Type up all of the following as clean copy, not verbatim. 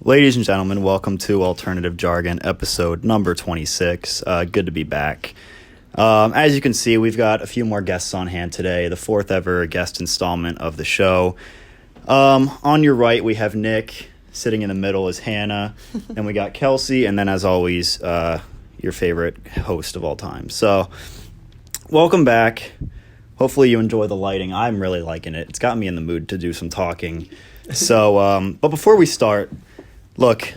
Ladies and gentlemen, welcome to Alternative Jargon, episode number 26. Good to be back. As you can see, we've got a few more guests on hand today, the fourth ever guest installment of the show. On your right, we have Nick. Sitting in the middle is Hannah. And we got Kelsey, and then as always, your favorite host of all time. So, welcome back. Hopefully you enjoy the lighting. I'm really liking it. It's got me in the mood to do some talking. So, but before we start, look,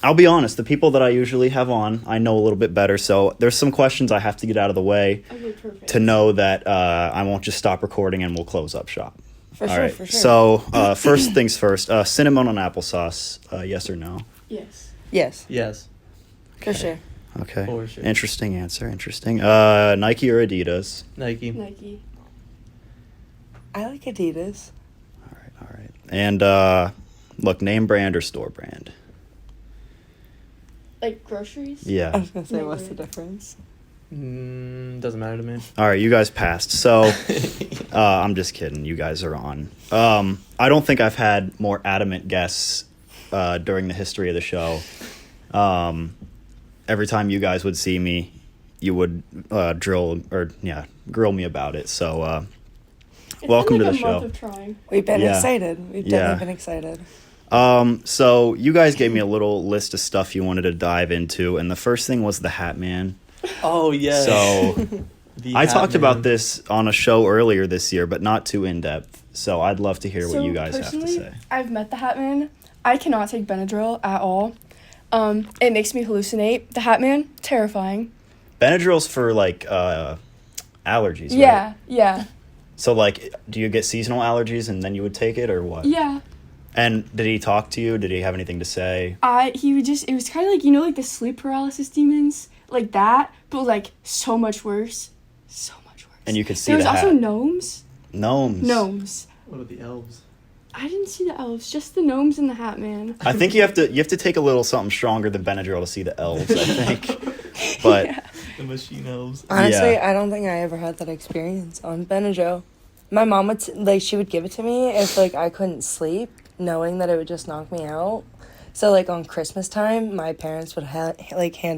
I'll be honest, the people that I usually have on, I know a little bit better, so there's some questions I have to get out of the way to know that I won't just stop recording and we'll close up shop. For sure. So, first things first, cinnamon on applesauce, yes or no? Yes. Yes. For sure. Okay. For sure. Interesting answer, interesting. Nike or Adidas? Nike. I like Adidas. All right. And, look, name brand or store brand? Like groceries? I Yeah. was going to say, what's the difference? Doesn't matter to me. All right, you guys passed. So, I'm just kidding. You guys are on. I don't think I've had more adamant guests during the history of the show. Every time you guys would see me, you would grill me about it. So, welcome to the show. Month of trying. We've been Yeah. excited. We've definitely been excited. So you guys gave me a little list of stuff you wanted to dive into, and the first thing was the Hat Man. Oh, yes. So I talked about this on a show earlier this year, but not too in depth. So I'd love to hear what you guys have to say. I've met the Hat Man. I cannot take Benadryl at all. It makes me hallucinate. The Hat Man, terrifying. Benadryl's for like allergies, right? Yeah. So like, do you get seasonal allergies and then you would take it, or what? Yeah. And did he talk to you? Did he have anything to say? It was kind of like, like the sleep paralysis demons, like that, but like so much worse. And you could see there was the also hat. gnomes. Gnomes. What about the elves? I didn't see the elves, just the gnomes and the Hat Man. I think you have to take a little something stronger than Benadryl to see the elves, I think. But Yeah. The machine elves. Honestly, Yeah. I don't think I ever had that experience on Benadryl. My mom would, she would give it to me if, I couldn't sleep, knowing that it would just knock me out. So, on Christmas time, my parents would, hand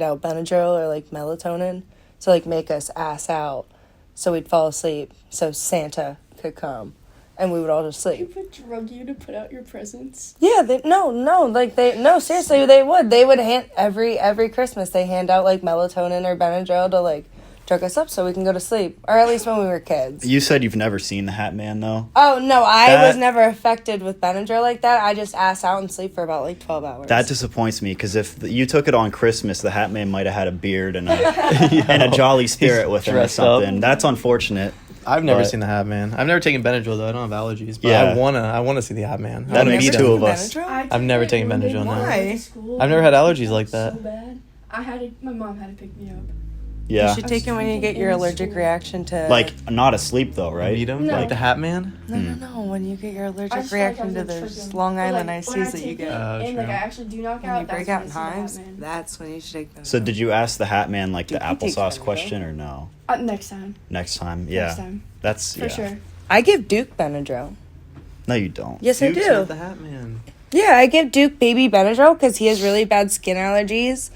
out Benadryl or, melatonin to, make us ass out so we'd fall asleep so Santa could come. And we would all just sleep. People drug you to put out your presents? Yeah, seriously, they would. They would hand, every Christmas, they hand out, melatonin or Benadryl to, drug us up so we can go to sleep. Or at least when we were kids. you said you've never seen the Hat Man, though? Oh, no, I was never affected with Benadryl like that. I just ass out and sleep for about, 12 hours. That disappoints me, because if you took it on Christmas, the Hat Man might have had a beard and a jolly spirit with him or dressed up. something. That's unfortunate. I've never But- seen the Hat Man. I've never taken Benadryl though. I don't have allergies, but Yeah. I wanna see the Hat Man. That makes Never two taken of us. Benadryl? I've never taken Benadryl, no. Why? I've never had allergies like that. So bad. My mom had to pick me up. Yeah. You should take it when you get your allergic reaction to... Not asleep, though, right? Meet him? No. Like the Hat Man? No, when you get your I allergic just feel like I reaction was to gonna those trigger 'em. Long But, Island when iced I teas that you take get. it and true. I actually do knock When out, you that's break when out I in see the Hat hives, Man. that's when you should take them. So did you ask the Hat Man, the Dude, he takes applesauce Benadryl. question, or no? Next time. Next time? Yeah. Next time. That's, For sure. I give Duke Benadryl. No, you don't. Yes, I Duke's do. not the Hat Man. Yeah, I give Duke baby Benadryl because he has really bad skin allergies.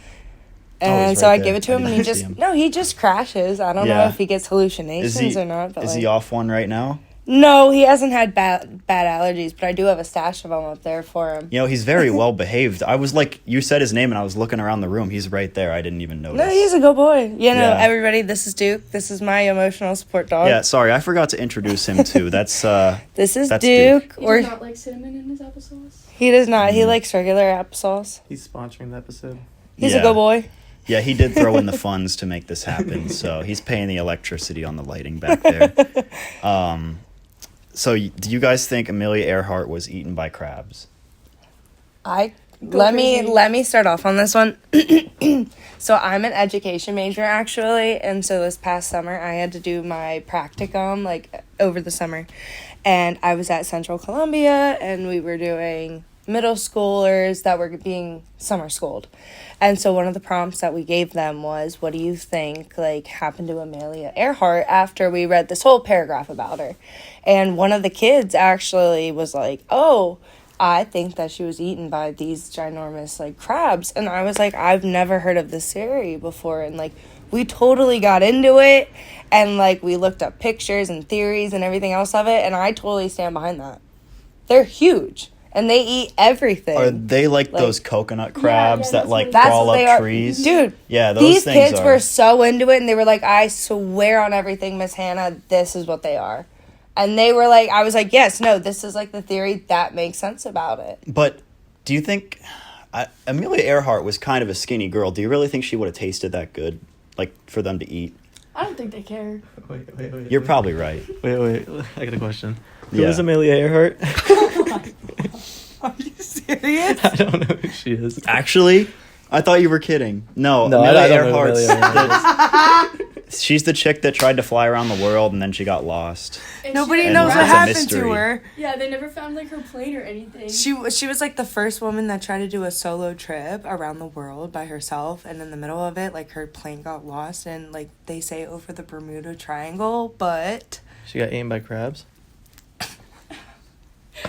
And he's so right I there. give it to I him and didn't he see just... him. No, he just crashes. I don't know Yeah. if he gets hallucinations or not. But Is he off one right now? No, he hasn't had bad allergies, but I do have a stash of them up there for him. You know, he's very well behaved. I was like, you said his name and I was looking around the room. He's right there. I didn't even notice. No, he's a good boy. Yeah. Everybody, this is Duke. This is my emotional support dog. Yeah, sorry, I forgot to introduce him too. That's This is That's Duke. He Or does not like cinnamon in his applesauce? he does not. He likes regular applesauce. He's sponsoring the episode. He's Yeah. a good boy. Yeah, he did throw in the funds to make this happen, so he's paying the electricity on the lighting back there. So do you guys think Amelia Earhart was eaten by crabs? Let me start off on this one. So I'm an education major actually, and so this past summer I had to do my practicum over the summer, and I was at Central Columbia and we were doing middle schoolers that were being summer schooled. And so one of the prompts that we gave them was, what do you think happened to Amelia Earhart after we read this whole paragraph about her? And one of the kids actually was like, oh, I think that she was eaten by these ginormous, like, crabs. And I was like, I've never heard of this theory before. And, like, we totally got into it. And, like, we looked up pictures and theories and everything else of it. And I totally stand behind that. They're huge. And they eat everything. Are they like those coconut crabs that like That's crawl what they up are. trees? Dude, Yeah, those these things kids are. were so into it, and they were like, I swear on everything, Miss Hannah, this is what they are. And they were like, I was like, yes, no, this is like the theory that makes sense about it. But do you think Amelia Earhart was kind of a skinny girl? Do you really think she would have tasted that good, like for them to eat? I don't think they care. Wait. You're probably right. Wait. I got a question. Who Yeah. is Amelia Earhart? Are you serious? I don't know who she is. Actually, I thought you were kidding. No, I Amelia don't know who Earhart's Amelia Earhart she's the chick that tried to fly around the world and then she got lost. Nobody And knows what that's a happened mystery. to her. Yeah, they never found like her plane or anything. She was like the first woman that tried to do a solo trip around the world by herself, and in the middle of it, like, her plane got lost, and, like, they say over the Bermuda Triangle, but She got eaten by crabs?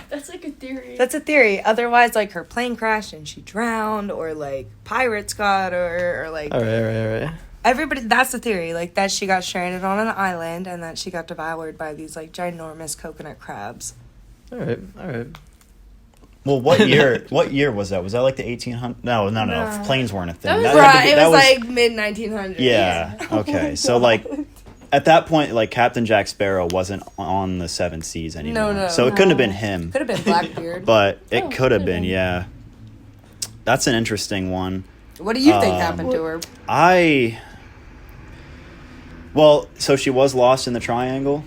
That's like a theory. that's a theory. Otherwise, like, her plane crashed and she drowned, or, like, pirates got her, or, like, All right. everybody, that's the theory, like, that she got stranded on an island and that she got devoured by these, like, ginormous coconut crabs. All right. Well, what year was that? Was that like the 1800s? No. Nah. Planes weren't a thing. That was- That had to Right, be- it that was, like, mid-1900s. Yeah. Okay. So like, at that point, like Captain Jack Sparrow wasn't on the seven seas anymore. No, So it couldn't have been him, Could have been Blackbeard. but it Oh, could have could've been. been. Yeah. That's an interesting one. What do you think Um, happened to her? Well, so she was lost in the triangle.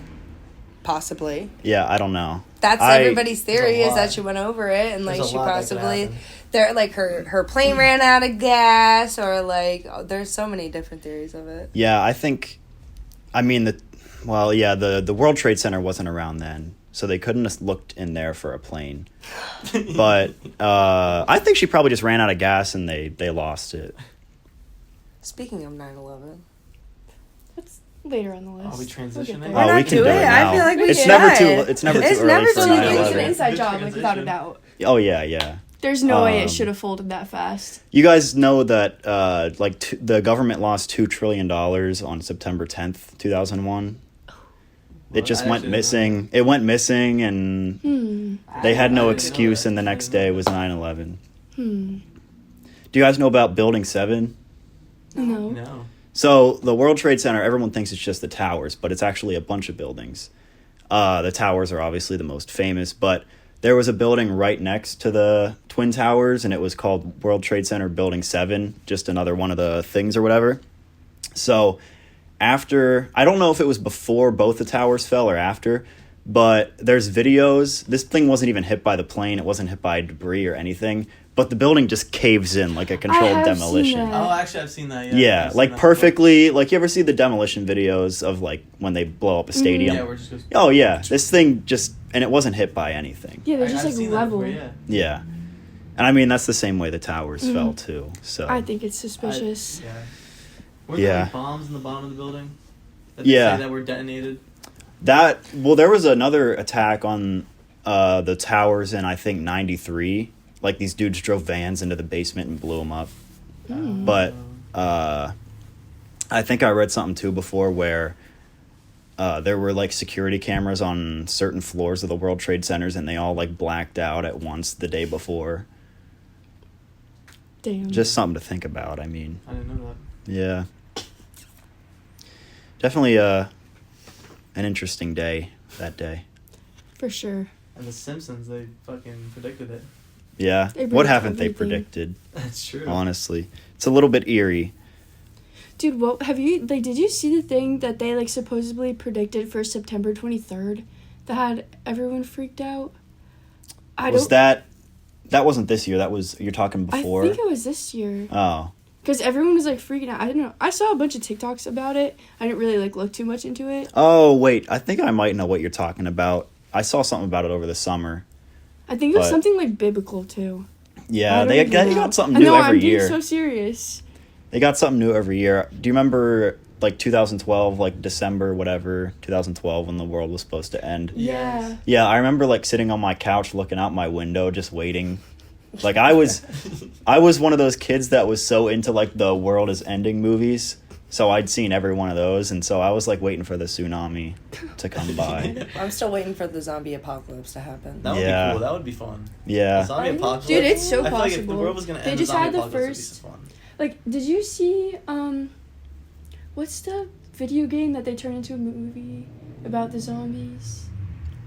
Possibly. Yeah, I don't know. That's I- everybody's theory, There's a is that lot. she went over it and, like, There's a she lot that could possibly happen. there, like, her plane ran out of gas, or, like, there's so many different theories of it. Yeah, I think. I mean the World Trade Center wasn't around then, so they couldn't have looked in there for a plane. But I think she probably just ran out of gas and they lost it. Speaking of 9/11, That's later on the list. Are we transitioning? We'll get Oh, there. we not can do do it. it I now. feel like we It's should. never too. It's never too It's early never for too So late. like, it's 9/11. an inside Good job, like, without a transition. doubt. Oh yeah. There's no way Um, it should have folded that fast. You guys know that the government lost $2 trillion on September 10th, 2001. It just I went actually didn't missing. It went missing, and they had no excuse. And the next day was 9/11. Do you guys know about Building 7? No. No. So the World Trade Center, everyone thinks it's just the towers, but it's actually a bunch of buildings. The towers are obviously the most famous, but there was a building right next to the Twin Towers, and it was called World Trade Center Building 7, just another one of the things or whatever. So after, I don't know if it was before both the towers fell or after, but there's videos. This thing wasn't even hit by the plane. It wasn't hit by debris or anything, but the building just caves in like a controlled have seen demolition. that. Oh, actually, I've seen that. Yeah, I've seen like that perfectly, like you ever see the demolition videos of like when they blow up a stadium? before. Yeah, we're just. Oh yeah, this thing just, and it wasn't hit by anything. Yeah, they're I've just like seen that level. before, yeah. Yeah. And I mean, that's the same way the towers fell too. So I think it's suspicious. Yeah. Were there Yeah. like bombs in the bottom of the building? That Yeah. Say that were detonated. there was another attack on the towers in I think 93. Like these dudes drove vans into the basement and blew them up. But I think I read something too before where there were like security cameras on certain floors of the World Trade Centers and they all like blacked out at once the day before. Damn. Just something to think about. I mean, I didn't know that. yeah. Definitely an interesting day that day. For sure. And the Simpsons, they fucking predicted it. Yeah. They What predict haven't they everything. predicted? That's true. Honestly. It's a little bit eerie. Dude, what have you like? Did you see the thing that they like supposedly predicted for September 23rd that had everyone freaked out? That wasn't this year. That was, you're talking before? I think it was this year. Oh. Because everyone was like freaking out. I don't know. I saw a bunch of TikToks about it. I didn't really like look too much into it. Oh, wait. I think I might know what you're talking about. I saw something about it over the summer. I think it was But- something like biblical too. Yeah, I don't they even know. got something I new know, every I'm being year. so serious. They got something new every year. Do you remember like 2012, like December, whatever, 2012, when the world was supposed to end. Yeah. Yeah, I remember like sitting on my couch looking out my window just waiting. Like I was one of those kids that was so into like the world is ending movies. So I'd seen every one of those, and so I was like waiting for the tsunami to come by. I'm still waiting for the zombie apocalypse to happen. That would Yeah. be cool. That would be fun. Yeah. A zombie apocalypse. Dude, it's so I feel like if the possible. world was gonna They end, just the zombie had the apocalypse would be first- so fun. Like, did you see what's the video game that they turned into a movie about the zombies?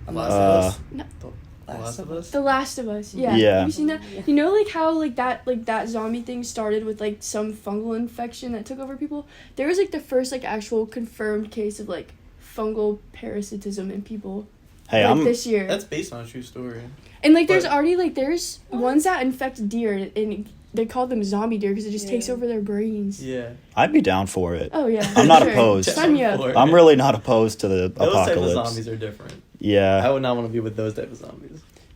Last of Us. No. Last of Us. The Last of Us. Yeah. Yeah. Have you seen that? You know, like how that zombie thing started with like some fungal infection that took over people. There was like the first like actual confirmed case of like fungal parasitism in people. Hey, like, I'm this year. That's based on a true story. And like there's but- already like there's ones that infect deer and they call them zombie deer because it just takes Yeah. over their brains. Yeah. I'd be down for it. Oh yeah. I'm not sure. opposed. Sign me up. For it. I'm really not opposed to the Those type of apocalypse. zombies are different. I Yeah. would not want to be with those type of zombies.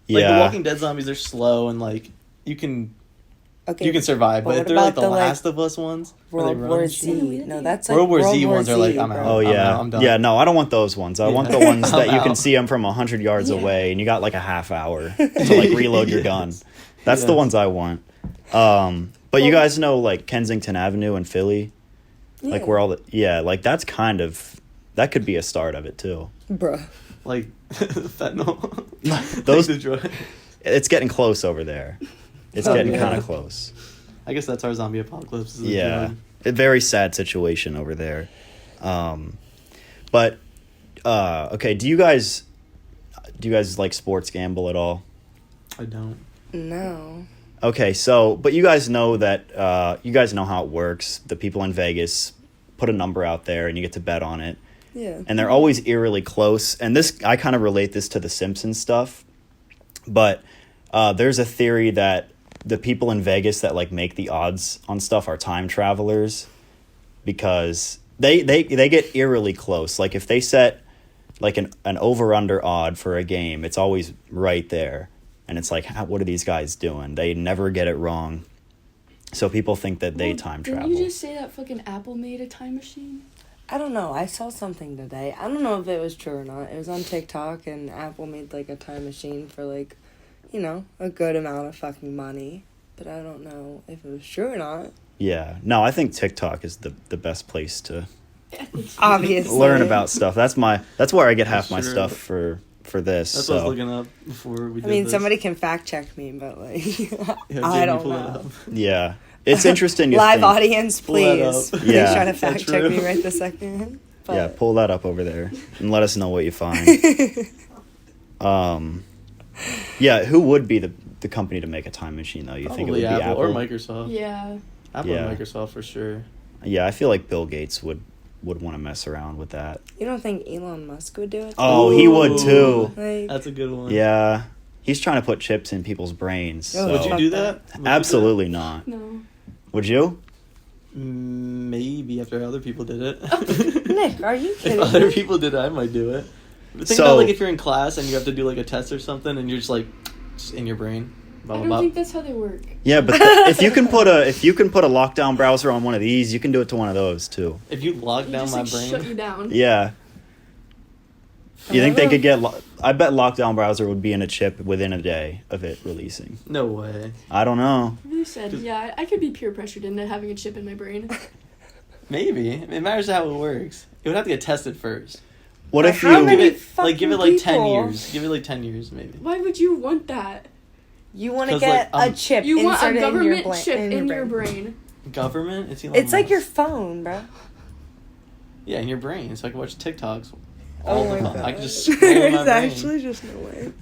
Like Yeah. the Walking Dead zombies are slow and like you can Okay, survive, but but if what they're like about the the, like, Last of Us ones, where they World run War and shit. Z. No, that's like World War Z ones are like, I'm bro. out. Oh yeah, I'm done. yeah. No, I don't want those ones. I Yeah. want the ones that I'm you can out. see them from 100 yards Yeah. away, and you got like a half hour to like reload your gun. That's the Yes. ones I want. But you guys know like Kensington Avenue in Philly, like Yeah. where all the like that's kind of that could be a start of it too. Bruh. Like fentanyl. Those- Like the drug. It's getting close over there. It's Oh, getting yeah. kind of close. I guess that's our zombie apocalypse. Is a Yeah, drug. a very sad situation over there. But okay, do you guys like sports gamble at all? I don't. No. Okay, so but you guys know that you guys know how it works. The people in Vegas put a number out there and you get to bet on it. Yeah. And they're always eerily close. And this I kind of relate this to the Simpsons stuff. But there's a theory that the people in Vegas that like make the odds on stuff are time travelers because they get eerily close. Like if they set like an over under odd for a game, it's always right there. And it's like, what are these guys doing? They never get it wrong. So people think that they Well, time didn't travel. you just say that fucking Apple made a time machine? I don't know. I saw something today. I don't know if it was true or not. It was on TikTok, and Apple made like a time machine for like, a good amount of fucking money. But I don't know if it was true or not. Yeah. No, I think TikTok is the best place to Obviously. learn about stuff. That's where I get half my Sure. stuff for this. That's so. what I was looking up before we did I mean, this. somebody can fact check me, but like, Yeah, I Jamie, don't pull it know. up. Yeah. It's interesting. You Live think. audience, Pull that please. up. Please Yeah. try to Is that fact check true? me right this second. But Yeah, pull that up over there and let us know what you find. Yeah, who would be the company to make a time machine though? You think it would Probably be Apple? Apple or Microsoft. Yeah. Apple Yeah. or Microsoft for sure. Yeah, I feel like Bill Gates would want to mess around with that. you don't think Elon Musk would do it? Oh, he would Ooh. too. Like, That's a good one. Yeah. He's trying to put chips in people's brains. Oh, So. Would you do that? Would you do Absolutely not. No. Would you? that? Maybe after other people did it. Nick, are you If kidding other me? people did it, I might do it. But think So- about like if you're in class and you have to do like a test or something and you're just like just in your brain. Blah, I blah, don't blah. think that's how they work. Yeah, but if you can put a lockdown browser on one of these, you can do it to one of those too. If you lock They down just, my like, brain. shut you down. Yeah. You think they could get? I bet lockdown browser would be in a chip within a day of it releasing. No way. I don't know. You said, yeah, I could be peer pressured into having a chip in my brain. Maybe. It matters how it works. It would have to get tested first. What Like, if how you? many- Give it like 10 people. years. Give it like 10 years maybe. Why would you want that? You want to 'Cause, get like, a chip You want a inserted government in chip your in your brain. Government? It's Elon It's like Musk. your phone, bro. Yeah, in your brain. So I can watch TikToks Oh all my the time. god. I can just scroll in my There's brain. actually just no way.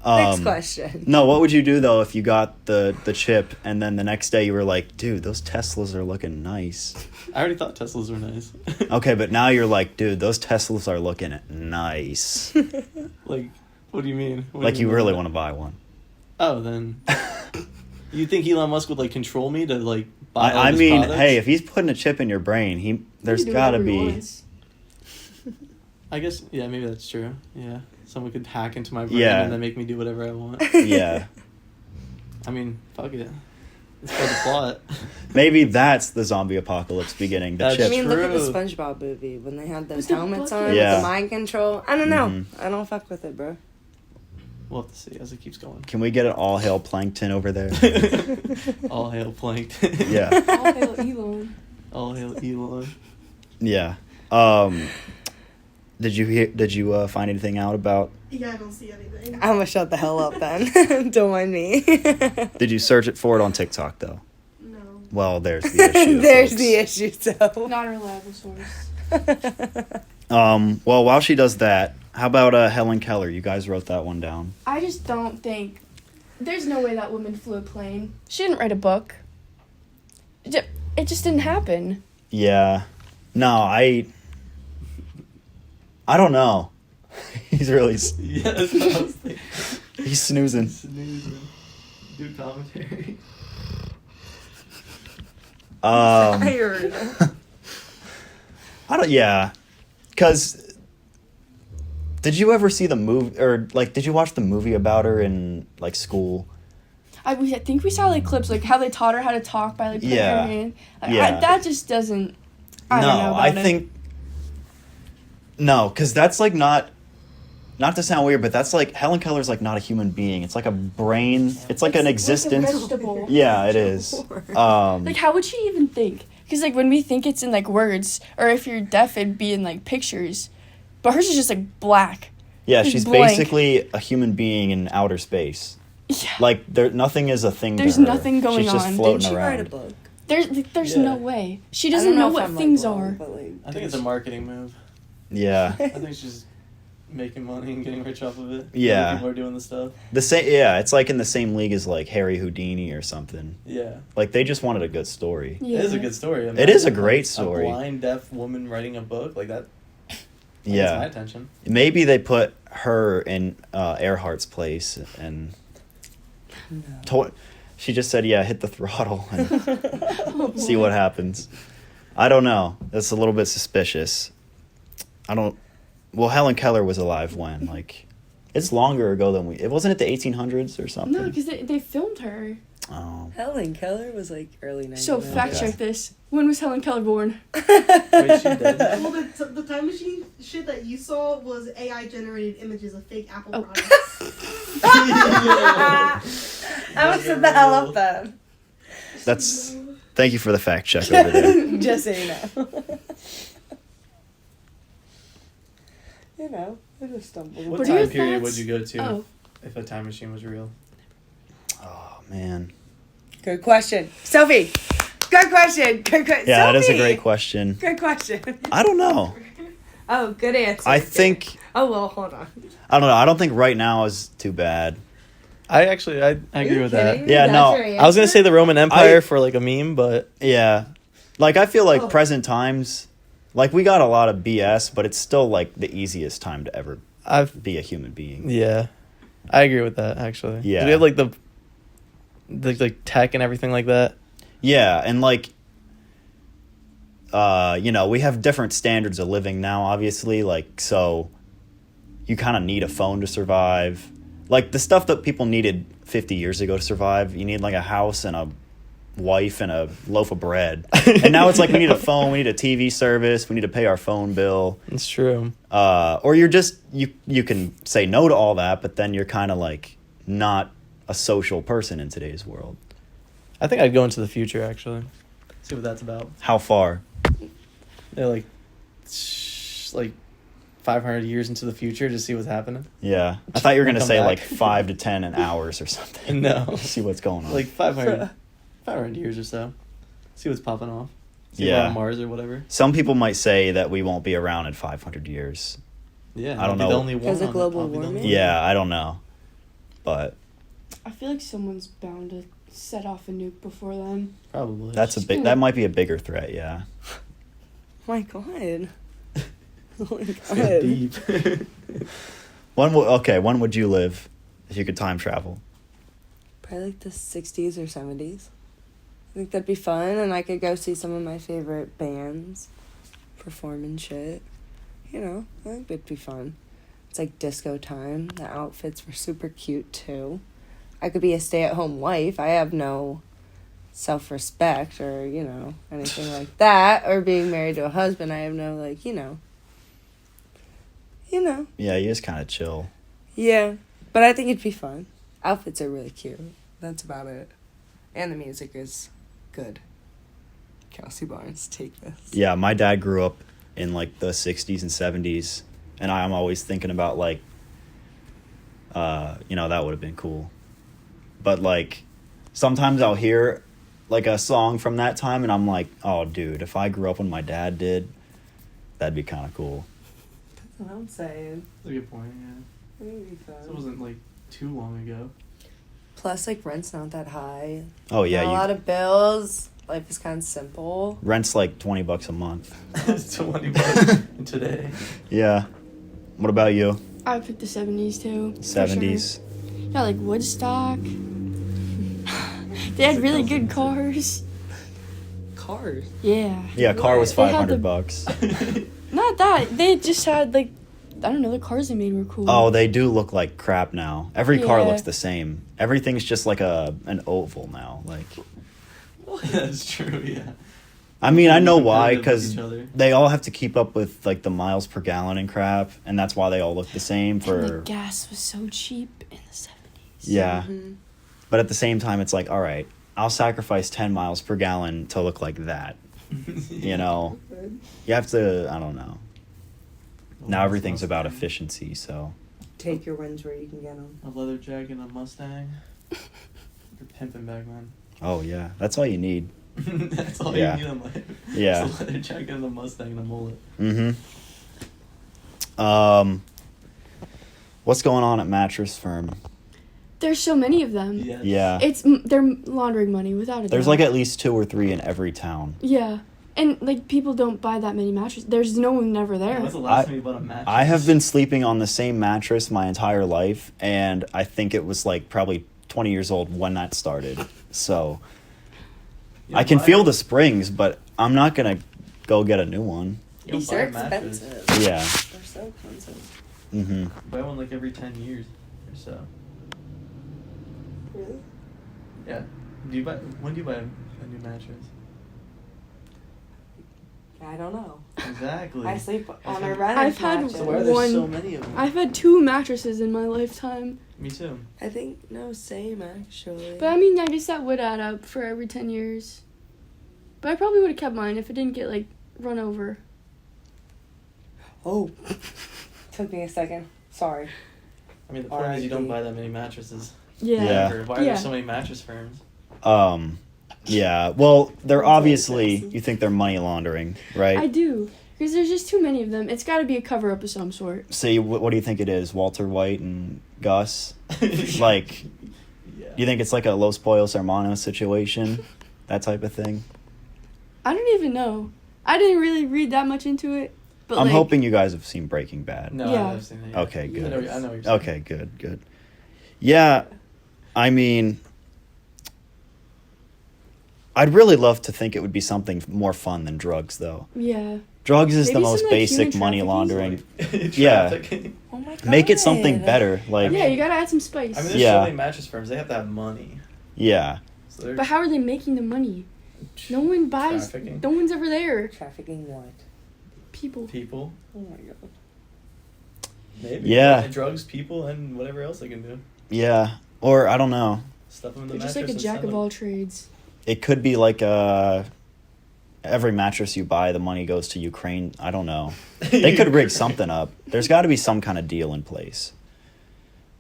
Next question. No, what would you do though if you got the chip and then the next day you were like, dude, those Teslas are looking nice. I already thought Teslas were nice. Okay, but now you're like, dude, those Teslas are looking nice. Like, what do you mean? What do Like you mean by really that? want to buy one. Oh, then. You think Elon Musk would like control me to like buy all I his mean, products? hey, if he's putting a chip in your brain, there's He can do got to whatever he be. wants. I guess yeah, maybe that's true. Yeah, someone could hack into my brain Yeah. and then make me do whatever I want. Yeah. I mean, fuck it. It's for the plot. Maybe that's the zombie apocalypse beginning. The That's I chip. mean, look at the True. SpongeBob movie when they had those With the helmets bucket. on Yeah. with the mind control. I don't know. Mhm. I don't fuck with it, bro. We'll have to see as it keeps going. Can we get an all hail plankton over there? All hail Plankton. Yeah. All hail Elon. All hail Elon. Yeah. Did you find anything out about? Yeah, I don't see anything. I'm gonna shut the hell up then. Don't mind me. Did you search it for it on TikTok though? No. Well, there's the issue. There's folks. the issue, so. Not a reliable source. Well, while she does that, how about Helen Keller? You guys wrote that one down. I just don't think. There's no way that woman flew a plane. She didn't write a book. It just didn't happen. Yeah. No, I don't know. He's really Yeah, that's what I was thinking. he's snoozing. Snoozing. Do commentary. Tired. I don't. Yeah, because did you ever see the movie or like did you watch the movie about her in like school? I think we saw like clips like how they taught her how to talk by like putting Yeah. her hand. Like, Yeah. that just doesn't. I don't know about I it. think no, because that's like not to sound weird, but that's like Helen Keller's like not a human being. It's like a brain. It's like an existence. Like a vegetable. Yeah, it is. Like, how would she even think? Because, like, when we think it's in, like, words, or if you're deaf, it'd be in, like, pictures. But hers is just, like, black. Yeah, Just she's blank. basically a human being in outer space. Yeah. Like nothing is a thing. There's to her. nothing going She's just on. floating Didn't she around. write a book? There's Yeah. no way. She I doesn't don't know if what I'm, like, things wrong, are. but, like, I think it's a marketing move. Yeah, I think she's just making money and getting rich off of it. Yeah. Other people are doing the stuff. the same. Yeah, it's like in the same league as like Harry Houdini or something. Yeah. Like they just wanted a good story. Yeah. It is a good story. I mean, It is a like, great story. A blind, deaf woman writing a book like that. Gets my Yeah, attention. maybe they put her in Earhart's place and she just said, "Yeah, hit the throttle and Oh, see boy. what happens." I don't know. That's a little bit suspicious. I don't. Well, Helen Keller was alive when like it's longer ago than it wasn't it the 1800s or something. No, because they filmed her. Oh. Helen Keller was like early 90s. So, fact Okay. check this. When was Helen Keller born? Wait, she dead? Well, the time machine shit that you saw was AI generated images of fake Apple Oh. products. I would sit the hell up then. That's. Thank you for the fact check over there. Just so you know. You know, I just stumbled. What What are your time period thoughts? would you go to Oh. if a time machine was real? Oh man. Good question. Sophie! Good question. Good question. Yeah, that is a Sophie! great question. Good question. I don't know. Oh, good answer. I think Oh, well, hold on. I don't know. I don't think right now is too bad. I agree you with that. kidding me? Yeah, That's no. your I was gonna answer? say the Roman Empire I- for like a meme, but Yeah. Like I feel like Oh. present times like we got a lot of BS, but it's still like the easiest time to ever be a human being. yeah, I agree with that actually. 'Cause Yeah. we have like the like tech and everything like that. Yeah, and like you know, we have different standards of living now, obviously, like so you kind of need a phone to survive. Like the stuff that people needed 50 years ago to survive, you need like a house and a wife and a loaf of bread. And now it's like we need a phone, we need a TV service, we need to pay our phone bill. It's true. Or you're just you can say no to all that, but then you're kind of like not a social person in today's world. I think I'd go into the future actually. See what that's about. How far? Yeah, like 500 years into the future to see what's happening. Yeah, I thought you were gonna Come say back. like 5 to 10 in hours or something. No. See what's going on. Like 500 years or so. See what's popping off. See if we're Yeah. on Mars or whatever. Some people might say that we won't be around in 500 years. Yeah, I don't I'll be know. The only one Because of on- global I'll be the only warming? one. Yeah, I don't know, but I feel like someone's bound to set off a nuke before then. Probably. that might be a bigger threat. Yeah. Oh my god. Oh my It's god. deep. When would you live if you could time travel? Probably like the 60s or 70s. I think that'd be fun, and I could go see some of my favorite bands perform and shit. You know, I think it'd be fun. It's like disco time. The outfits were super cute too. I could be a stay-at-home wife. I have no self-respect or, you know, anything like that, or being married to a husband. I have no, like, you know. Yeah, you just kind of chill. Yeah, but I think it'd be fun. Outfits are really cute. That's about it. And the music is good. Kelsey Barnes, take this. Yeah, my dad grew up in like the 60s and 70s, and I'm always thinking about like, you know, that would have been cool. But like, sometimes I'll hear like a song from that time, and I'm like, oh, dude, if I grew up when my dad did, that'd be kind of cool. That's what I'm saying. That's a good point, yeah. It'd be fun. So it wasn't, like, too long ago. Plus, like, rent's not that high. Oh yeah, Not a lot of bills. Life is kind of simple. Rent's like $20 a month. It's $20 today. Yeah. What about you? I picked the 70s too. 70s. Sure. Yeah, like Woodstock. They had really good cars. Cars. Yeah. Yeah, car was They had $500. Not that. They just had like, I don't know, the cars they made were cool. Oh, they do look like crap now. Every car Yeah. looks the same. Everything's just like an oval now. Like, That's true, yeah. I mean, I know why, Competitive with because each other. they all have to keep up with like the miles per gallon and crap, and that's why they all look the same. And, For like, gas was so cheap in the 70s. yeah, Mm-hmm. but at the same time, it's like, all right, I'll sacrifice 10 miles per gallon to look like that. You know, you have to. I don't know. Now everything's about efficiency, so Take your wins where you can get them. A leather jacket and a Mustang. You're pimping back, man. oh yeah, that's all you need. That's all Yeah. you need in life. Yeah. It's a leather jacket and a Mustang and a mullet. What's going on at Mattress Firm? There's so many of them. Yeah. Yeah, They're laundering money without a doubt. there's like at least 2 or 3 in every town. Yeah. And like people don't buy that many mattresses. There's no one never there. When's the last time you bought a mattress? I have been sleeping on the same mattress my entire life, and I think it was like probably 20 years old when that started. So You I can buy feel a- the springs, but I'm not gonna go get a new one. you don't These buy are a mattress. expensive. Yeah. They're so expensive. Mm-hmm. Buy one like every 10 years or so. Really? Yeah. When do you buy a new mattress? I don't know. Exactly. I sleep on a I've rented I've had mattress. So why are there one- so many of them? I've had 2 mattresses in my lifetime. Me too. I think, no, same actually. But I mean, I guess that would add up for every 10 years. But I probably would have kept mine if it didn't get like run over. Oh. Took me a second. Sorry. I mean, the point is you don't R.I.P. buy that many mattresses. Yeah. Yeah. Ever. Why are Yeah. there so many mattress firms? Yeah. Well, they're Sounds like obviously, Kelsey. you think they're money laundering, right? I do. Because there's just too many of them. It's got to be a cover up of some sort. See, what do you think it is? Walter White and Gus? Like, Yeah. you think it's like a Los Pollos Hermanos situation? That type of thing? I don't even know. I didn't really read that much into it. But I'm like, hoping you guys have seen Breaking Bad. No, Yeah. I've seen that. Yeah. Okay, good. I know what you're saying. Okay, good. Yeah, I mean, I'd really love to think it would be something more fun than drugs, though. Yeah. Drugs is the Maybe most some, like, basic human money trafficking? laundering. Yeah. Trafficking. Oh my god. Make it something better. Like, Yeah, you got to add some spice. I mean, there's Yeah. so many mattress firms. They have to have money. yeah. So they're But how are they making the money? No one buys. Trafficking. No one's ever there. Trafficking what? People. people. Oh my god. Maybe. Yeah. Drugs, people, and whatever else they can do. Yeah. Or, I don't know. Stuff them in the They're just mattress like a and jack sell of them. all trades. It could be like every mattress you buy, the money goes to Ukraine. I don't know. They could rig something up. There's got to be some kind of deal in place.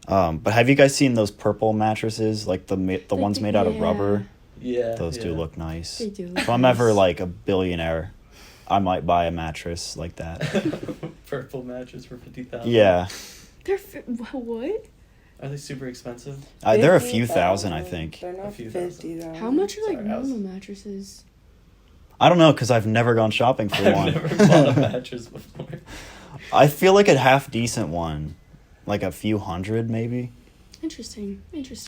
But have you guys seen those purple mattresses, like the ones made out of Yeah. rubber? Yeah. Those yeah. do look nice. They do. If I'm ever like a billionaire, I might buy a mattress like that. Purple mattress for $50,000. Yeah, They're what? Are they super expensive? they're a few thousand, I think. They're not A few 50,000. How much are like Sorry, I was- normal mattresses? I don't know because I've never gone shopping for I've one. never bought a mattress before. I feel like a half decent one, like a few hundred maybe. Interesting.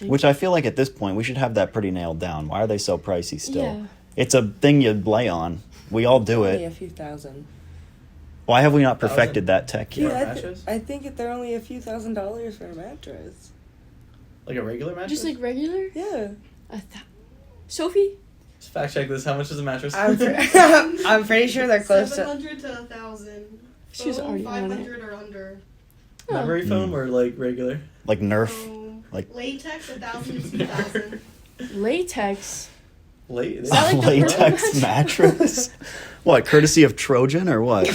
Which I feel like at this point we should have that pretty nailed down. Why are they so pricey still? Yeah. It's a thing you lay on. We all do Only a it. few thousand. Why have we not Thousand? perfected that tech Yeah. yet? I, mattress? I think they're only a few $1,000s for a mattress. Like a regular mattress? Just like regular? Yeah. Sophie, Just fact check this. How much is a mattress? I'm pretty sure they're close to. 700 to 1,000. She was already on it. 500 or under. Memory foam or like regular? Like Nerf. Like latex 1,000 to 2,000. Latex. Is that like the latex purple mattress? What, courtesy of Trojan or what?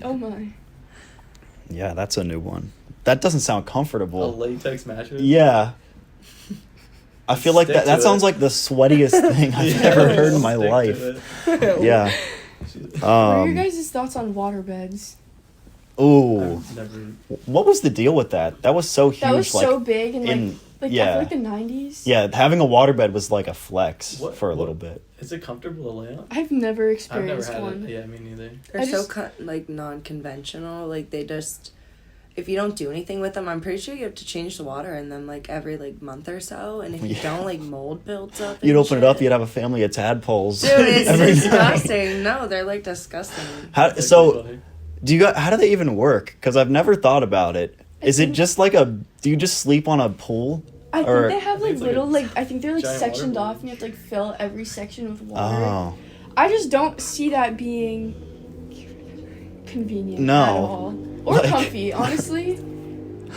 Oh my. Yeah, that's a new one. That doesn't sound A comfortable. latex mattress? Yeah. I feel like Stick that to sounds it. like the sweatiest thing I've ever heard in my Stick to life. it. Yeah. What are your Um, guys' thoughts on waterbeds? ooh. I've never. What was the deal with that? That was so huge. That was like, so big and in, like I yeah. feel like the 90s. Yeah, having a waterbed was like a flex What- for a what- little bit. Is it comfortable to lay on? I've never I've never experienced had one. it. Yeah, me neither. They're I so just- like non-conventional. Like they just, if you don't do anything with them, I'm pretty sure you have to change the water in them like every like month or so. And if you Yeah. don't, like mold builds up. You'd and open it up, shit. you'd have a family of tadpoles. Dude, it's every night. disgusting. No, they're like disgusting. How, That's so, funny. how do they even work? Because I've never thought about it. Is it just like do you just sleep on a pool? I think Or- they have I think like it's like little a like I think they're like giant water sectioned balloon. off and you have to like fill every section with water. Oh. I just don't see that being convenient No. at all. Or Like- comfy, honestly.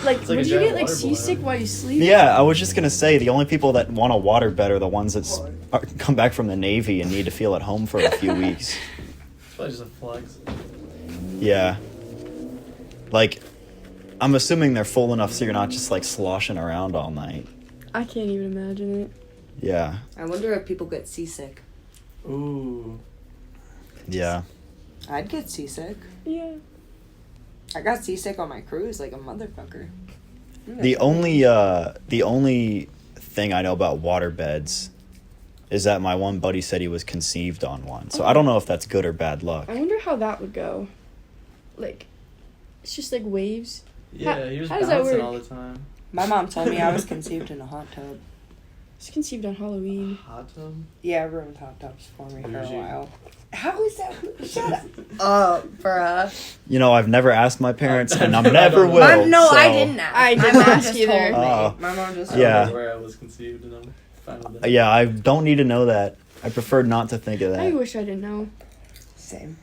Like, It's like a would you giant get like water balloon. seasick while you sleep? Yeah, I was just gonna say the only people that want a waterbed are the ones that come back from the Navy and need to feel at home for a few weeks. It's probably just a flex. Yeah. Like, I'm assuming they're full enough so you're not just like sloshing around all night. I can't even imagine it. Yeah. I wonder if people get seasick. Ooh. Yeah. I'd get seasick. Yeah. I got seasick on my cruise like a motherfucker. The only thing I know about waterbeds is that my one buddy said he was conceived on one. So I don't know if that's good or bad luck. I wonder how that would go. Like, it's just like waves. Yeah, he was how does that bouncing work? all the time. My mom told me I was conceived in a hot tub. It's conceived on Halloween. Hot tub? Yeah, I ruined hot tubs for me for a Bougie. while. How is that? Shut up, bruh. You know, I've never asked my parents, and I I never don't know. will. No, I so- didn't ask. I My didn't mom ask just either. told me. Oh. My mom just I told Yeah. don't know where I was conceived, and I'm fine with that. Yeah, I don't need to know that. I prefer not to think of I that. wish I didn't know. Same.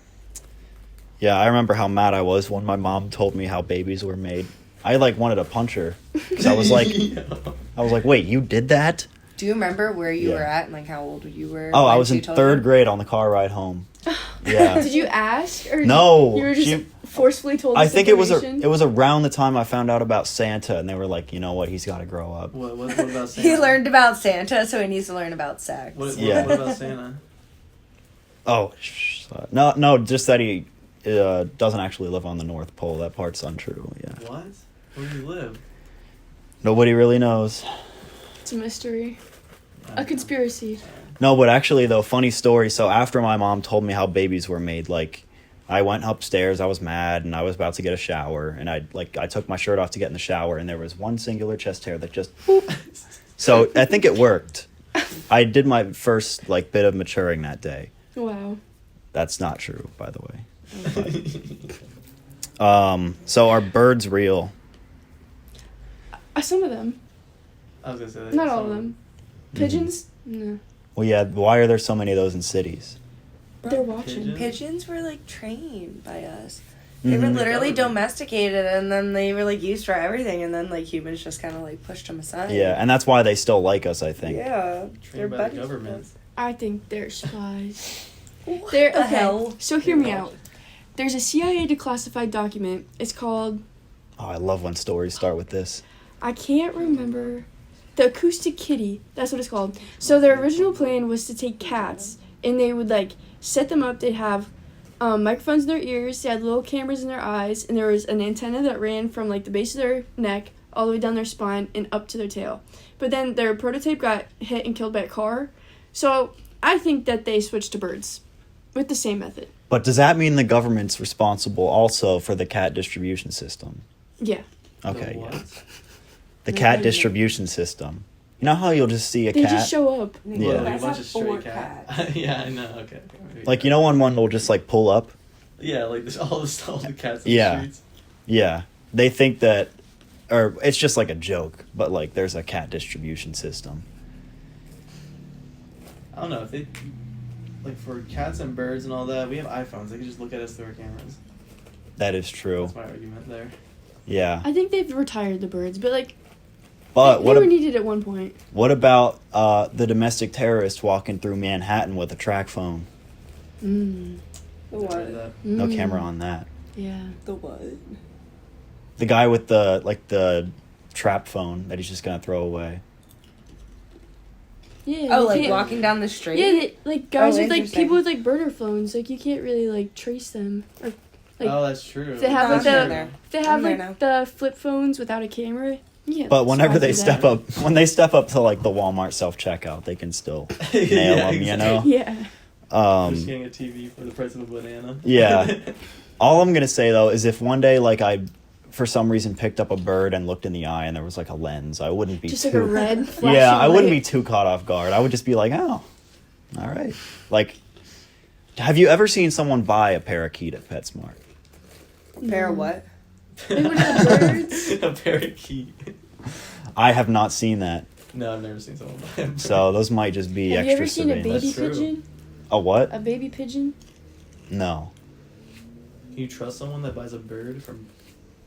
Yeah, I remember how mad I was when my mom told me how babies were made. I like wanted to punch her because I was like, wait, you did that? Do you remember where you Yeah. were at and like how old you were? Oh, I when was she in told third you? grade on the car ride home. Yeah. Did you ask or No, you were just she- forcefully told? I this think it was information? around the time I found out about Santa, and they were like, you know what, he's got to grow up. What about Santa? He learned about Santa, so he needs to learn about sex. Yeah. What about Santa? Oh, no, just that he doesn't actually live on the North Pole. That part's untrue. Yeah, What? Where do you live? nobody really knows. It's a mystery, I a don't conspiracy. No, but actually, though, funny story. So after my mom told me how babies were made, like, I went upstairs. I was mad, and I was about to get a shower, and I took my shirt off to get in the shower, and there was one singular chest hair that just. So I think it worked. I did my first bit of maturing that day. Wow. That's not true, by the way. So are birds real? Some of them, I was gonna say that. not all of them. Pigeons? No. Well, yeah. Why are there so many of those in cities? They're watching. Pigeon? Pigeons were like trained by us. They were Mhm. literally Government. domesticated, and then they were like used for everything, and then like humans just kind of like pushed them aside. Yeah, and that's why they still like us, I think. Yeah. Trained by the government. I think they're spies. What They're the okay. hell? So hear me out. There's a CIA declassified document. It's called, Oh, I love when stories start with this. I can't remember, the Acoustic Kitty. That's what it's called. So their original plan was to take cats and they would set them up. They'd have microphones in their ears. They had little cameras in their eyes, and there was an antenna that ran from the base of their neck all the way down their spine and up to their tail. But then their prototype got hit and killed by a car. So I think that they switched to birds with the same method. But does that mean the government's responsible also for the cat distribution system? Yeah. Okay, The yeah. what? The cat distribution system. You know how you'll just see a They cat? just show up. Yeah. Like a That's bunch not of stray four cats. Yeah, I know. Okay. Like, you know when one will just pull up? Yeah, like there's all the cats in Yeah. the streets. Yeah. They think that, or it's just a joke, but there's a cat distribution system. I don't know if they, like for cats and birds and all that, we have iPhones. They can just look at us through our cameras. That is true. That's my argument there. Yeah. I think they've retired the birds, but like, But they were needed at one point. what about the domestic terrorist walking through Manhattan with a track phone? Mm. The Never what? heard of that. No camera on that. Yeah. The what? The guy with the trap phone that he's just gonna throw away. Yeah. Oh, you like can't- walking down the street? Yeah, like guys Oh, with like interesting. people with like burner phones, like you can't really like trace them. Or like Oh, that's true. they have, like, That's the- true. if they have I'm there like the flip phones without a camera. Yeah. But whenever they step up, when they step up to like the Walmart self checkout, they can still nail them. You know. Yeah. I'm just getting a TV for the price of a banana. Yeah. All I'm gonna say though is if one day like I, for some reason, picked up a bird and looked in the eye and there was like a lens, I wouldn't be Just too. like a red flashing Yeah, I wouldn't be light. too caught off guard. I would just be like, oh, all right. Like, have you ever seen someone buy a parakeet at PetSmart? Pair of what? Like one of the birds. A parakeet. I have not seen that. No, I've never seen someone buy a bird. So those might just be Have you extra ever seen a surveillance. baby That's true. pigeon? A what? A baby pigeon? No. Can you trust someone that buys a bird from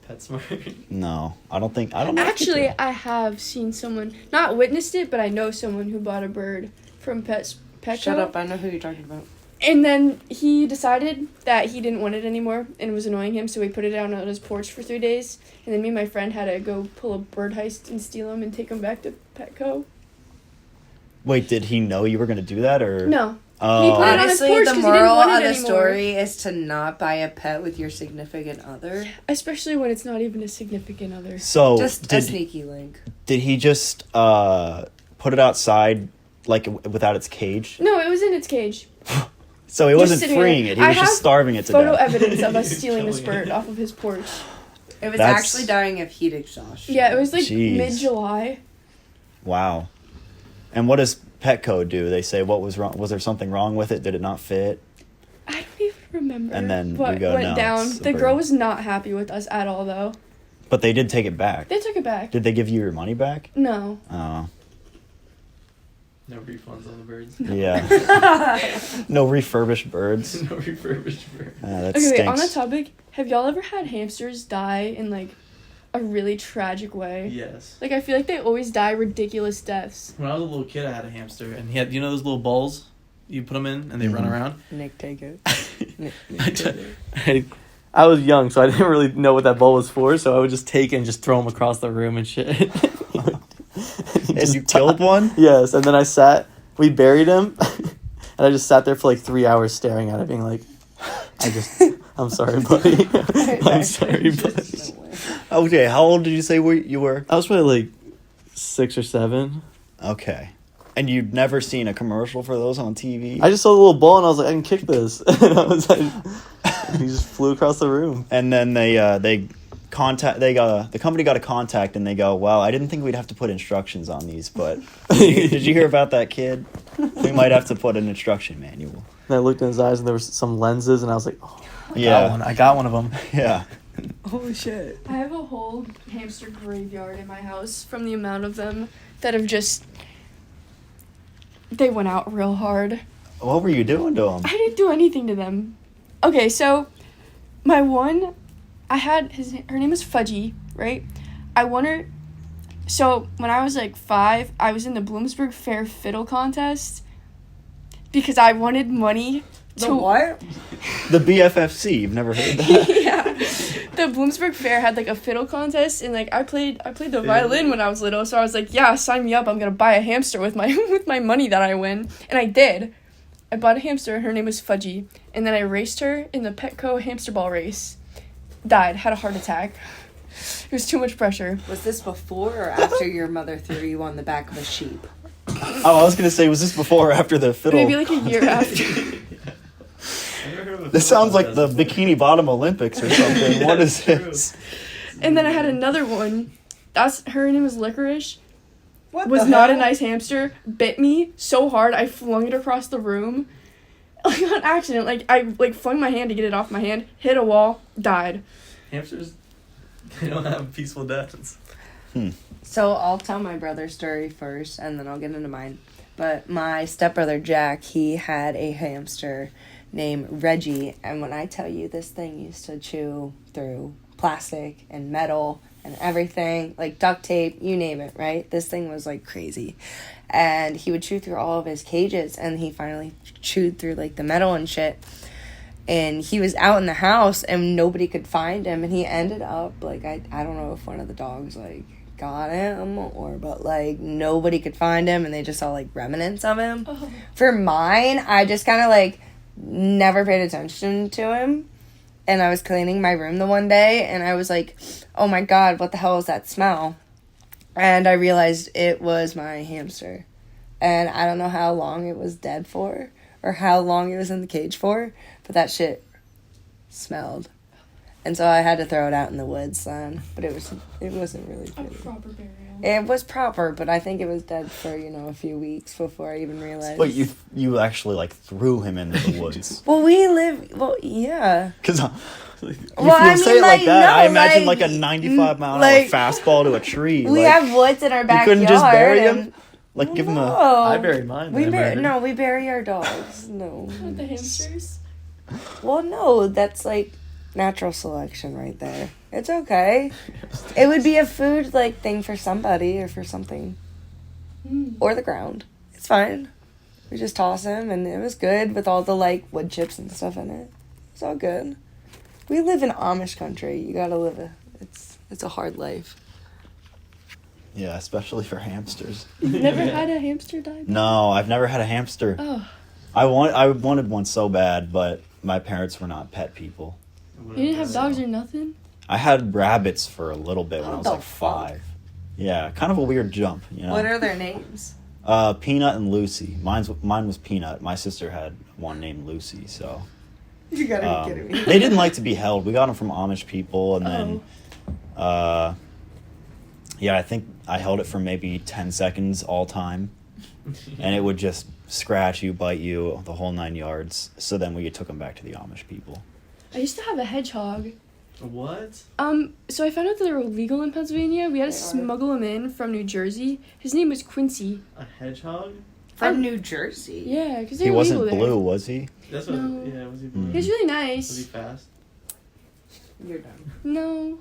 PetSmart? No. I don't think. I don't know. if you Actually, can. I have seen someone, not witnessed it, but I know someone who bought a bird from Petco. Shut up, I know who you're talking about. And then he decided that he didn't want it anymore and it was annoying him, so he put it out on his porch for 3 days. And then me and my friend had to go pull a bird heist and steal him and take him back to Petco. Wait, did he know you were gonna do that or? No. Oh. He put it on his Honestly, porch the 'cause he didn't moral want of it the anymore. story is to not buy a pet with your significant other. Especially when it's not even a significant other. So Just a did sneaky link. did he just put it outside like without its cage? No, it was in its cage. So he Just wasn't sitting freeing there. it. He I was just have starving it to Photo death. evidence of us stealing this Killing bird it. off of his porch. It was That's- actually dying of heat exhaustion. Yeah, it was like Jeez. mid-July. Wow. And what does Petco do? They say what was wrong? Was there something wrong with it? Did it not fit? I don't even remember. And then what you go, went "No, down. it's a The bird." girl was not happy with us at all, though. But they did take it back. They took it back. Did they give you your money back? No. Oh, No refunds on the birds. yeah. No refurbished birds. No refurbished birds. That Okay, stinks. wait, on that topic, have y'all ever had hamsters die in, like, a really tragic way? Yes. Like, I feel like they always die ridiculous deaths. When I was a little kid, I had a hamster, and he had, you know those little balls you put them in, and they run Mhm. around. Nick, take it. I was young, so I didn't really know what that ball was for, so I would just take it and just throw him across the room and shit. And you killed one? Yes, and then we buried him, and I just sat there for like 3 hours staring at it, being like, I'm sorry, buddy. I'm sorry, buddy. Okay, how old did you say you were? I was probably like 6 or 7. Okay. And you'd never seen a commercial for those on TV? I just saw the little ball, and I was like, I can kick this. And I was like, and he just flew across the room. And then the company got a contact and they go, well, I didn't think we'd have to put instructions on these, but did you hear about that kid? We might have to put an instruction manual. And I looked in his eyes, and there was some lenses, and I was like, oh, Yeah. I got one of them. Yeah. Oh, shit. I have a whole hamster graveyard in my house from the amount of them that have just... They went out real hard. What were you doing to them? I didn't do anything to them. Okay, so my one, her name is Fudgy, right? I won her. So when I was like 5, I was in the Bloomsburg Fair fiddle contest because I wanted money to. The what? The BFFC. You've never heard that? Yeah, the Bloomsburg Fair had like a fiddle contest, and like I played the violin when I was little. So I was like, yeah, sign me up. I'm gonna buy a hamster with my with my money that I win, and I did. I bought a hamster. Her name was Fudgy, and then I raced her in the Petco hamster ball race. Died. Had a heart attack. It was too much pressure. Was this before or after your mother threw you on the back of a sheep? Oh, I was going to say, was this before or after the fiddle? Maybe like a year after. This sounds like the Bikini Bottom Olympics or something. What is this? And then I had another one. Her name was Licorice. What Was the not a hell? nice hamster. Bit me so hard I flung it across the room. Like on accident. Like I flung my hand to get it off my hand, hit a wall, died. Hamsters, they don't have peaceful deaths. So I'll tell my brother's story first, and then I'll get into mine. But my stepbrother Jack, he had a hamster named Reggie, and when I tell you this thing used to chew through plastic and metal and everything, like duct tape, you name it, right? This thing was like crazy. And he would chew through all of his cages, and he finally chewed through like the metal and shit. And he was out in the house and nobody could find him, and he ended up like I don't know if one of the dogs like got him but like nobody could find him, and they just saw like remnants of him. Oh. For mine, I just kind of like never paid attention to him, and I was cleaning my room the one day and I was like, oh my god, what the hell is that smell? And I realized it was my hamster, and I don't know how long it was dead for or how long it was in the cage for, but that shit smelled. And so I had to throw it out in the woods then. But it wasn't really A pretty. proper burial. It was proper, but I think it was dead for, a few weeks before I even realized. But you actually like threw him into the woods. Yeah. Because if Well, you say it like that, no, I imagine like a 95 mile an hour fastball to a tree. We have woods in our you backyard. couldn't just bury and- him? Like give him No. I buried mine. We then. we bury our dogs. No. Not the hamsters. Well, no, that's like natural selection right there. It's okay. It would be a food like thing for somebody or for something. Or the ground. It's fine. We just toss him, and it was good with all the like wood chips and stuff in it. It's all good. We live in Amish country. You gotta live it's a hard life. Yeah, especially for hamsters. You've never had a hamster die? No, I've never had a hamster. Oh. I wanted one so bad, but my parents were not pet people. You didn't have dogs or nothing? I had rabbits for a little bit when I was the like 5. Yeah, kind of a weird jump, What are their names? Peanut and Lucy. Mine was Peanut. My sister had one named Lucy, so. You gotta be kidding me. They didn't like to be held. We got them from Amish people, and then, I think I held it for maybe 10 seconds all time, and it would just scratch you, bite you, the whole 9 yards. So then we took them back to the Amish people. I used to have a hedgehog. What? So I found out that they were illegal in Pennsylvania. We had to smuggle him in from New Jersey. His name was Quincy. A hedgehog? From New Jersey? Yeah, because He they were wasn't illegal blue, there. was he? That's what. No. Yeah, was he blue? He was really Was he nice. fast? You're done. No.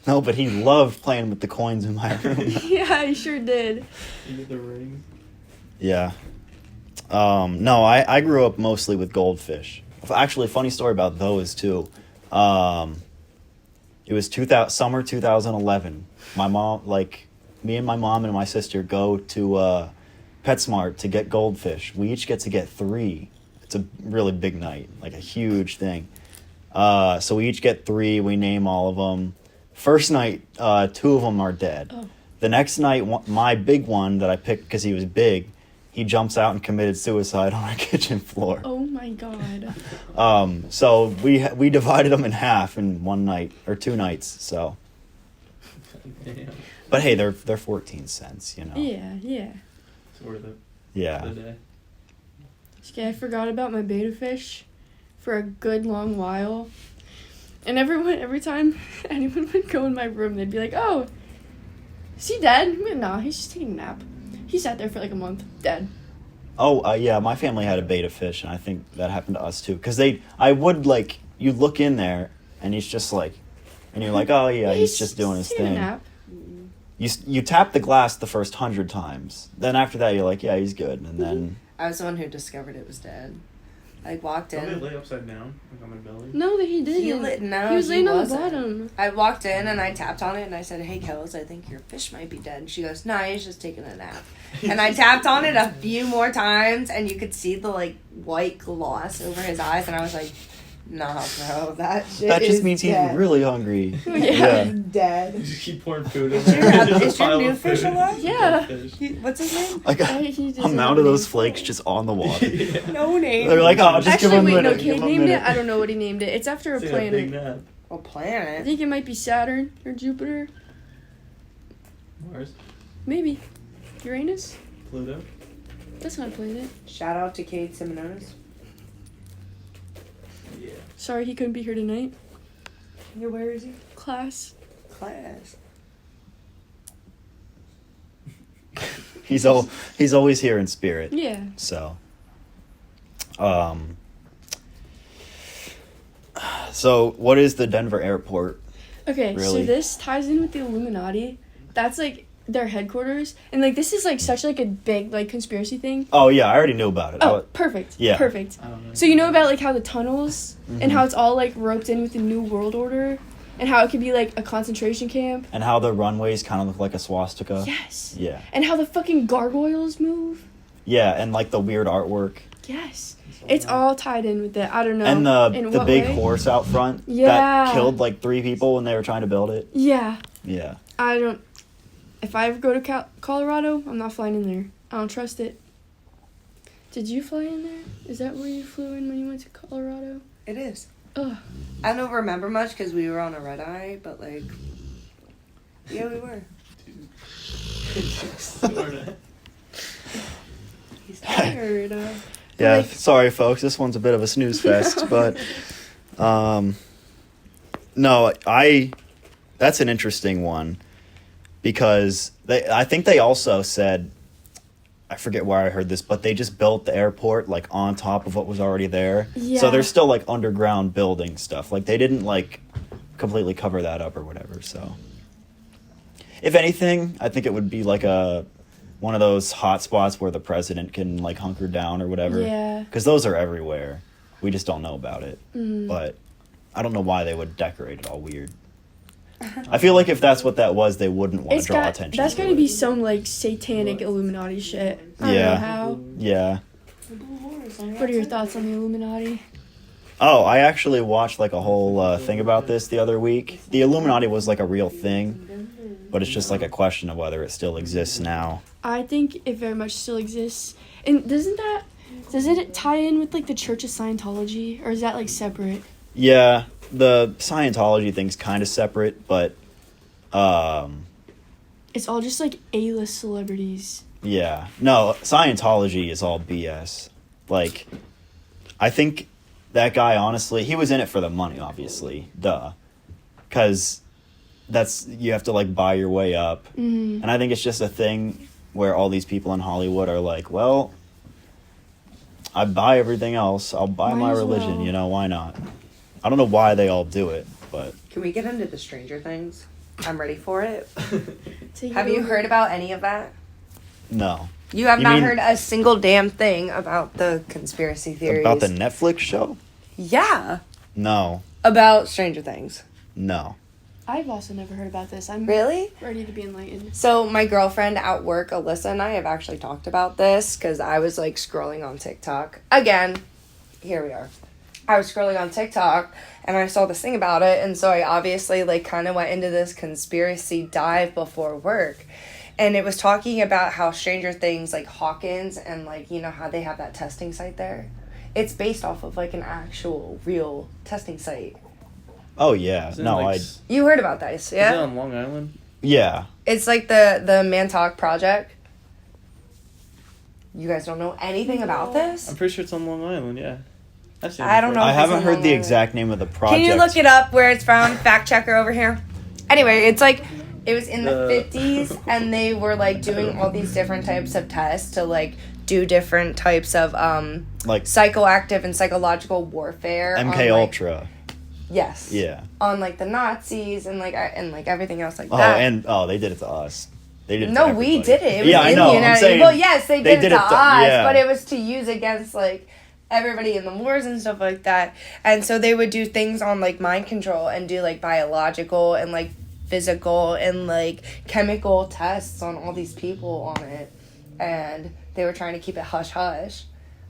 No, but he loved playing with the coins in my room. Yeah, he sure did. He did the rings. Yeah. No, I grew up mostly with goldfish. Actually, a funny story about those, too. It was summer 2011. My mom, me and my mom and my sister go to PetSmart to get goldfish. We each get to get 3. It's a really big night, like a huge thing. So we each get 3. We name all of them. First night, 2 of them are dead. Oh. The next night, my big one that I picked because he was big, he jumps out and committed suicide on our kitchen floor. Oh my god. So we divided them in half in one night or 2 nights. So, Damn. but hey, they're 14 cents, Yeah, yeah. It's worth it. Yeah. The day. Okay, I forgot about my betta fish for a good long while. And every time anyone would go in my room, they'd be like, "Oh, is he dead?" I'm like, "Nah, he's just taking a nap." He sat there for like a month, dead. Oh, yeah, my family had a betta fish, and I think that happened to us too. Because you look in there, and he's just and you're like, oh yeah, he's just doing his taking a thing. nap. You tap the glass the first 100 times. Then after that, you're like, yeah, he's good. And then I was the one who discovered it was dead. I walked Don't they in. lay upside down, like on their belly? No, that he didn't. He was laying on the wasn't. bottom. I walked in and I tapped on it and I said, "Hey, Kels, I think your fish might be dead." And she goes, "Nah, he's just taking a nap." And I tapped on it a few more times and you could see the white gloss over his eyes, and I was like, "Nah, bro, that shit that just is means he's dead. really hungry. Yeah. He's dead." You just keep pouring food in Is your- there. Just a is your pile new of fish food. alive? Yeah. Fish. What's his name? Like He doesn't amount have of a those name. flakes just on the water. Yeah. No name. They're like, oh, just give Actually, him a wait, minute. no, give Kate him a named it. minute. I don't know what he named it. It's after a It's like a big planet. nap. A I planet. think it might be Saturn or Jupiter. Mars, Maybe. Uranus? Pluto. That's not a planet. Shout out to Kate Simononis. Yeah. Sorry he couldn't be here tonight. Yeah, where is he? Class. Class. He's always here in spirit. Yeah. So, so what is the Denver airport? Okay, Really? so this ties in with the Illuminati. That's like their headquarters, and like this is like such like a big like conspiracy thing. Oh yeah, I already knew about it. Oh, perfect. Yeah. Perfect. I don't know. So you know about like how the tunnels Mm-hmm. and how it's all like roped in with the New World Order, and how it could be like a concentration camp. And how the runways kind of look like a swastika. Yes. Yeah. And how the fucking gargoyles move. Yeah, and like the weird artwork. Yes. It's all tied in with it. I don't know. And in the what big way. horse out front Yeah. that killed like 3 people when they were trying to build it. Yeah. Yeah. I don't. If I ever go to Colorado, I'm not flying in there. I don't trust it. Did you fly in there? Is that where you flew in when you went to Colorado? It is. Ugh. I don't remember much because we were on a red eye, but like, yeah, we were. He's tired. Yeah, Like- sorry folks, this one's a bit of a snooze fest, but no, that's an interesting one because I think they also said, I forget where I heard this, but they just built the airport like on top of what was already there. Yeah. So there's still like underground building stuff. Like they didn't like completely cover that up or whatever. So if anything, I think it would be like one of those hot spots where the president can like hunker down or whatever. Yeah. Because those are everywhere. We just don't know about it. Mm. But I don't know why they would decorate it all weird. I feel like if that's what that was, they wouldn't want to draw attention. That's to gotta it. be some like satanic Illuminati shit. I don't Yeah. know how. Yeah. What are your thoughts on the Illuminati? Oh, I actually watched like a whole thing about this the other week. The Illuminati was like a real thing, but it's just like a question of whether it still exists now. I think it very much still exists. And does it tie in with like the Church of Scientology, or is that like separate? Yeah, the Scientology thing's kind of separate, but It's all just like A-list celebrities. yeah. No, Scientology is all BS. Like, I think that guy, honestly, he was in it for the money, obviously. Duh. Because you have to, like, buy your way up. Mm-hmm. And I think it's just a thing where all these people in Hollywood are like, well, I buy everything else. I'll buy Might my as religion, well. you know, why not? I don't know why they all do it, but... Can we get into the Stranger Things? I'm ready for it. Take Have it you over. heard about any of that? No. You have You not mean- heard a single damn thing about the conspiracy theories. About the Netflix show? Yeah. No. About Stranger Things. No. I've also never heard about this. I'm Really? ready to be enlightened. So my girlfriend at work, Alyssa, and I have actually talked about this because I was like scrolling on TikTok. Again, here we are. I was scrolling on TikTok and I saw this thing about it, and so I obviously like kind of went into this conspiracy dive before work. And it was talking about how Stranger Things, like Hawkins, and like, you know how they have that testing site there? It's based off of like an actual real testing site. Oh, yeah. Isn't it, No, like, You heard about this, Is it yeah? on Long Island? Yeah. It's like the Mantalk Project. You guys don't know anything about this? I'm pretty sure it's on Long Island, yeah. I've seen it I don't before. know. I if it's haven't in heard Long the Island. exact name of the project. Can you look it up where it's from? Fact checker over here. Anyway, it's like it was in the 50s, and they were like doing all these different types of tests to like do different types of Like psychoactive and psychological warfare. MK on, like- Ultra. Yes. Yeah. On like the Nazis and like everything else like Oh, that. and they did it to us. They did it to No, everybody. we did it. It was yeah, I in know. the United I'm saying, Well, yes, they did it to us, yeah. but it was to use against like everybody in the wars and stuff like that. And so they would do things on like mind control and do like biological and like physical and like chemical tests on all these people on it. And they were trying to keep it hush hush.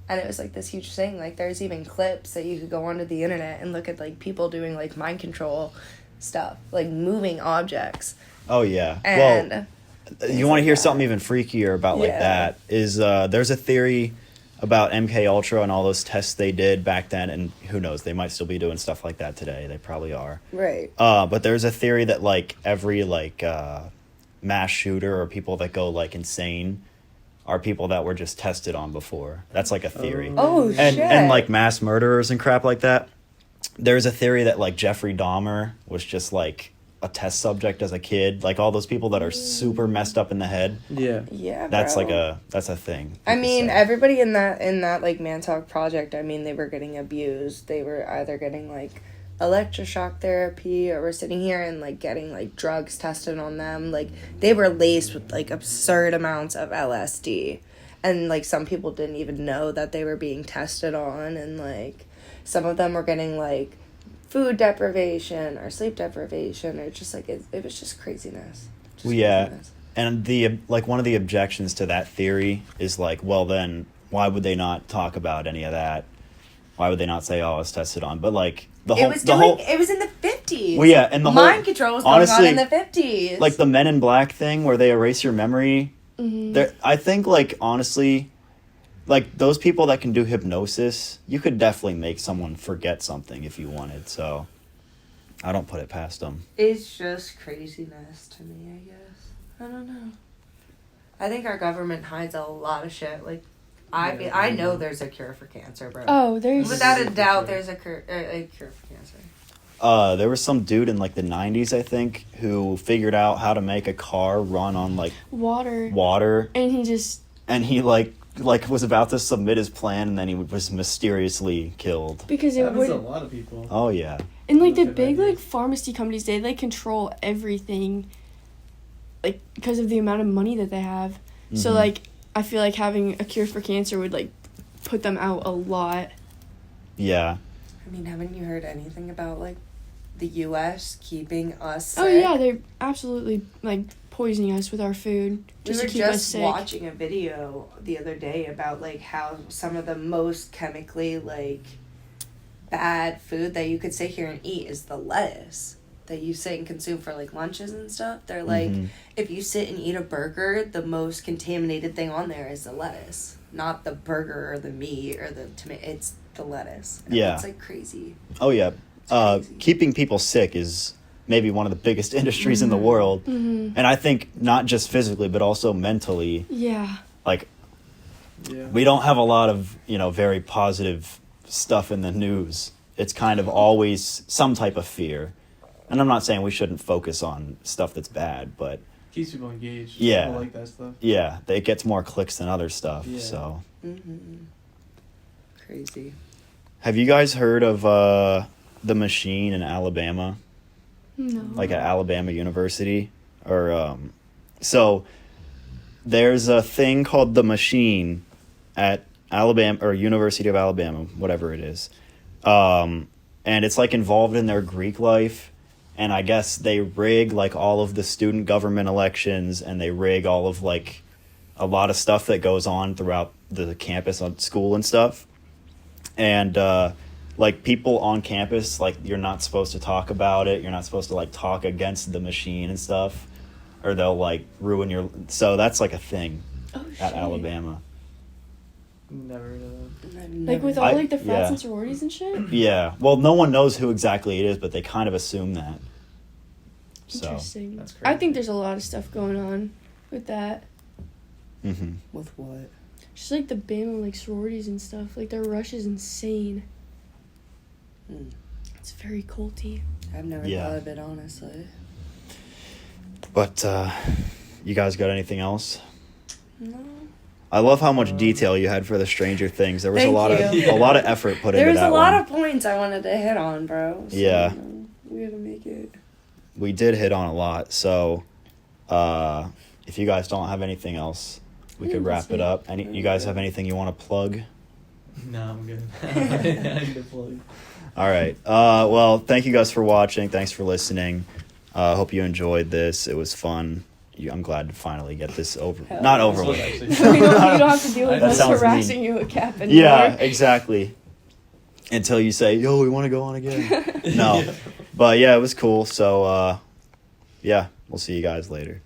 And it was like this huge thing. Like there's even clips that you could go onto the internet and look at like people doing like mind control stuff, like moving objects. Oh yeah. And well, you want to hear something even freakier about like Yeah. that? Is there's a theory about MK Ultra and all those tests they did back then, and who knows, they might still be doing stuff like that today. They probably are. right. But there's a theory that like every like mass shooter or people that go like insane are people that were just tested on before. That's like a theory. Oh and shit. and like mass murderers and crap like that. There's a theory that like Jeffrey Dahmer was just like a test subject as a kid, like all those people that are super messed up in the head. Yeah. Yeah, That's bro. that's a thing. I people mean, say. everybody in that like Mantalk project, I mean, they were getting abused. They were either getting like electroshock therapy or were sitting here and like getting like drugs tested on them. Like they were laced with like absurd amounts of LSD. And like some people didn't even know that they were being tested on, and like some of them were getting like food deprivation or sleep deprivation, or just like it was just craziness. Just Well, yeah. craziness. And the like one of the objections to that theory is like, well, then why would they not talk about any of that? Why would they not say, "Oh, it's tested on"? But like It was in the 50s. Well, yeah, and the mind whole control was going on in the 50s. like the Men in Black thing where they erase your memory. Mm-hmm. I think like honestly, like those people that can do hypnosis, you could definitely make someone forget something if you wanted. So I don't put it past them. It's just craziness to me, I guess. I don't know. I think our government hides a lot of shit. Like, I know there's a cure for cancer, bro. Oh, there's Without a doubt, there's a cure for cancer. There was some dude in like the 90s, I think, who figured out how to make a car run on like water, and he like was about to submit his plan, and then he was mysteriously killed. because That it happens would. to a lot of people. Oh yeah. And like the Okay, big maybe. like pharmacy companies, they control everything, like because of the amount of money that they have. So Mhm. like I feel like having a cure for cancer would like put them out a lot. Yeah. I mean, haven't you heard anything about, like, the U.S. keeping us sick? Oh yeah, they're absolutely like poisoning us with our food We just were to keep us just sick. watching a video the other day about, like, how some of the most chemically, like, bad food that you could sit here and eat is the lettuce that you sit and consume for, like, lunches and stuff. They're like, Mhm. if you sit and eat a burger, the most contaminated thing on there is the lettuce. Not the burger or the meat or the tomato. It's the lettuce. And Yeah. It's, like, crazy. Oh yeah. crazy. Keeping people sick is maybe one of the biggest industries in the world. Mm-hmm. And I think not just physically, but also mentally. Yeah. Like, Yeah. we don't have a lot of, very positive stuff in the news. It's kind of always some type of fear. And I'm not saying we shouldn't focus on stuff that's bad, but Keeps people engaged. Yeah. People like that stuff. yeah, it gets more clicks than other stuff. Yeah. So, Mm-hmm. Crazy. have you guys heard of the machine in Alabama? No. Like at Alabama University? Or so there's a thing called the machine at Alabama or University of Alabama, whatever it is. And it's like involved in their Greek life. And I guess they rig like all of the student government elections, and they rig all of like a lot of stuff that goes on throughout the campus on school and stuff. And like people on campus, like you're not supposed to talk about it. You're not supposed to like talk against the machine and stuff, or they'll like ruin your. So that's like a thing Oh shit. at Alabama. Never heard of that. Like with all I- like the frats yeah. and sororities and shit. Yeah. Well, no one knows who exactly it is, but they kind of assume that. So. Interesting. That's I crazy. think there's a lot of stuff going on with that. Mm-hmm. With what? Just like the Bama like sororities and stuff. Like their rush is insane. Mm. It's very culty. I've never Yeah. thought of it, honestly. But you guys got anything else? No. I love how much detail you had for the Stranger Things. There was Thank a lot you. of a lot of effort put There into was that a lot one. of points I wanted to hit on, bro. So, Yeah. we gotta make it. We did hit on a lot. So if you guys don't have anything else, we could wrap it up. You guys have anything you want to plug? No, I'm good. I need to plug. All right. Well, thank you guys for watching. Thanks for listening. Hope you enjoyed this. It was fun. I'm glad to finally get this over. Hell Not yeah. over This was with. actually- you don't have to deal with That us sounds harassing you at Cap anymore. Yeah, exactly. Until you say, "Yo, we want to go on again." No. Yeah. But yeah, it was cool. So yeah, we'll see you guys later.